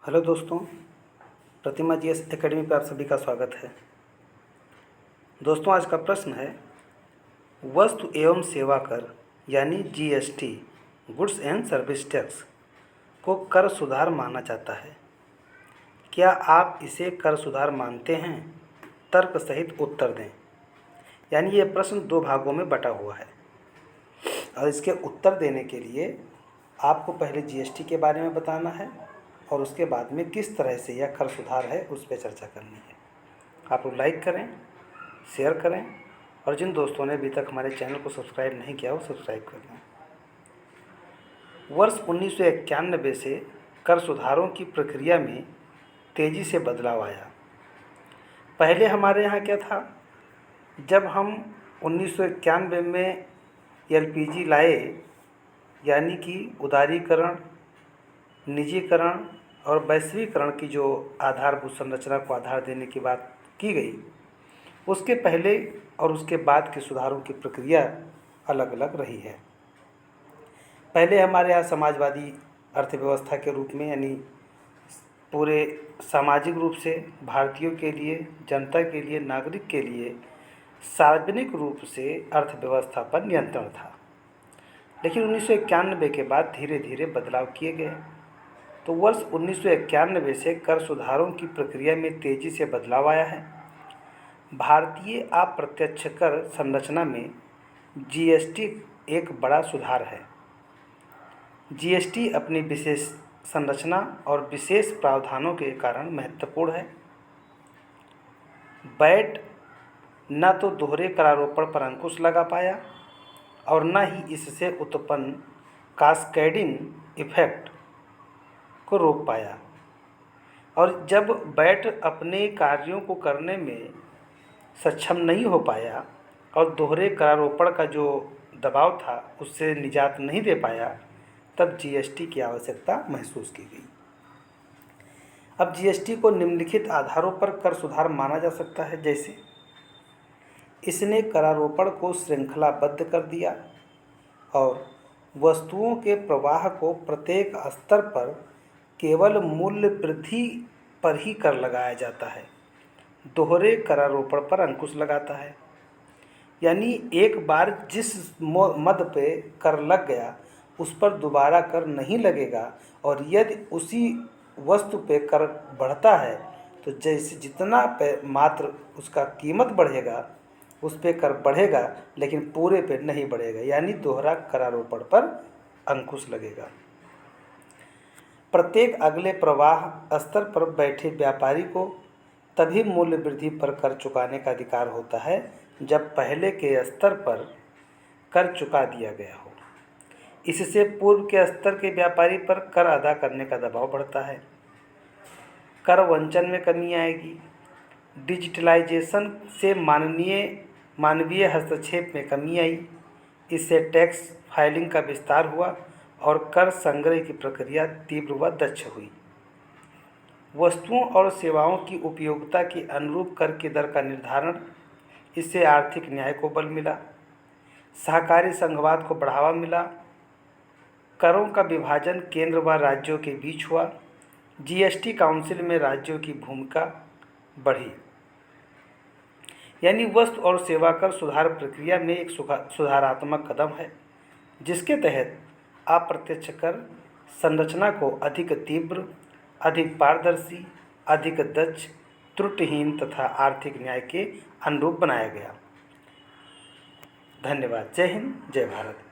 Hello दोस्तों, प्रतिमा GS academy पर आप सभी का स्वागत है। दोस्तों, आज का प्रश्न है वस्तु एवं सेवा कर यानी GST goods and service tax को कर सुधार माना जाता है। क्या आप इसे कर सुधार मानते हैं? तर्क सहित उत्तर दें। यानी ये प्रश्न दो भागों में बटा हुआ है और इसके उत्तर देने के लिए आपको पहले जीएसटी के बारे में बताना है और उसके बाद में किस तरह से यह कर सुधार है उस पर चर्चा करनी है। आप लोग लाइक करें, शेयर करें और जिन दोस्तों ने अभी तक हमारे चैनल को सब्सक्राइब नहीं किया वो सब्सक्राइब कर लें। वर्ष 1991 से कर सुधारों की प्रक्रिया में तेज़ी से बदलाव आया। पहले हमारे यहाँ क्या था, जब हम 1991 में एलपीजी लाए, यानी कि उदारीकरण, निजीकरण और वैश्वीकरण की जो आधारभूत संरचना को आधार देने की बात की गई, उसके पहले और उसके बाद के सुधारों की प्रक्रिया अलग अलग रही है। पहले हमारे यहाँ समाजवादी अर्थव्यवस्था के रूप में, यानी पूरे सामाजिक रूप से भारतीयों के लिए, जनता के लिए, नागरिक के लिए सार्वजनिक रूप से अर्थव्यवस्था पर नियंत्रण था। लेकिन 1991 के बाद धीरे धीरे बदलाव किए गए। तो वर्ष 1991 से कर सुधारों की प्रक्रिया में तेज़ी से बदलाव आया है। भारतीय अप्रत्यक्ष कर संरचना में जीएसटी एक बड़ा सुधार है। जीएसटी अपनी विशेष संरचना और विशेष प्रावधानों के कारण महत्वपूर्ण है। वैट न तो दोहरे करारोपण पर अंकुश लगा पाया और न ही इससे उत्पन्न कास्केडिंग इफेक्ट को रोक पाया। और जब वैट अपने कार्यों को करने में सक्षम नहीं हो पाया और दोहरे करारोपण का जो दबाव था उससे निजात नहीं दे पाया, तब जीएसटी की आवश्यकता महसूस की गई। अब जीएसटी को निम्नलिखित आधारों पर कर सुधार माना जा सकता है, जैसे इसने करारोपण को श्रृंखलाबद्ध कर दिया और वस्तुओं के प्रवाह को प्रत्येक स्तर पर केवल मूल्य वृद्धि पर ही कर लगाया जाता है, दोहरे करारोपण पर अंकुश लगाता है। यानी एक बार जिस मद पे कर लग गया उस पर दोबारा कर नहीं लगेगा, और यदि उसी वस्तु पे कर बढ़ता है तो जैसे जितना पे मात्र उसका कीमत बढ़ेगा उस पे कर बढ़ेगा, लेकिन पूरे पे नहीं बढ़ेगा, यानी दोहरा करारोपण पर अंकुश लगेगा। प्रत्येक अगले प्रवाह स्तर पर बैठे व्यापारी को तभी मूल्य वृद्धि पर कर चुकाने का अधिकार होता है जब पहले के स्तर पर कर चुका दिया गया हो। इससे पूर्व के स्तर के व्यापारी पर कर अदा करने का दबाव बढ़ता है। कर वंचन में कमी आएगी। डिजिटलाइजेशन से मानवीय हस्तक्षेप में कमी आई। इससे टैक्स फाइलिंग का विस्तार हुआ और कर संग्रह की प्रक्रिया तीव्र व दक्ष हुई। वस्तुओं और सेवाओं की उपयोगिता के अनुरूप कर की दर का निर्धारण, इससे आर्थिक न्याय को बल मिला। सहकारी संघवाद को बढ़ावा मिला। करों का विभाजन केंद्र व राज्यों के बीच हुआ। जीएसटी काउंसिल में राज्यों की भूमिका बढ़ी। यानी वस्तु और सेवा कर सुधार प्रक्रिया में एक सुधारात्मक कदम है, जिसके तहत अप्रत्यक्ष कर संरचना को अधिक तीव्र, अधिक पारदर्शी, अधिक दक्ष, त्रुटिहीन तथा आर्थिक न्याय के अनुरूप बनाया गया। धन्यवाद। जय हिंद, जय भारत।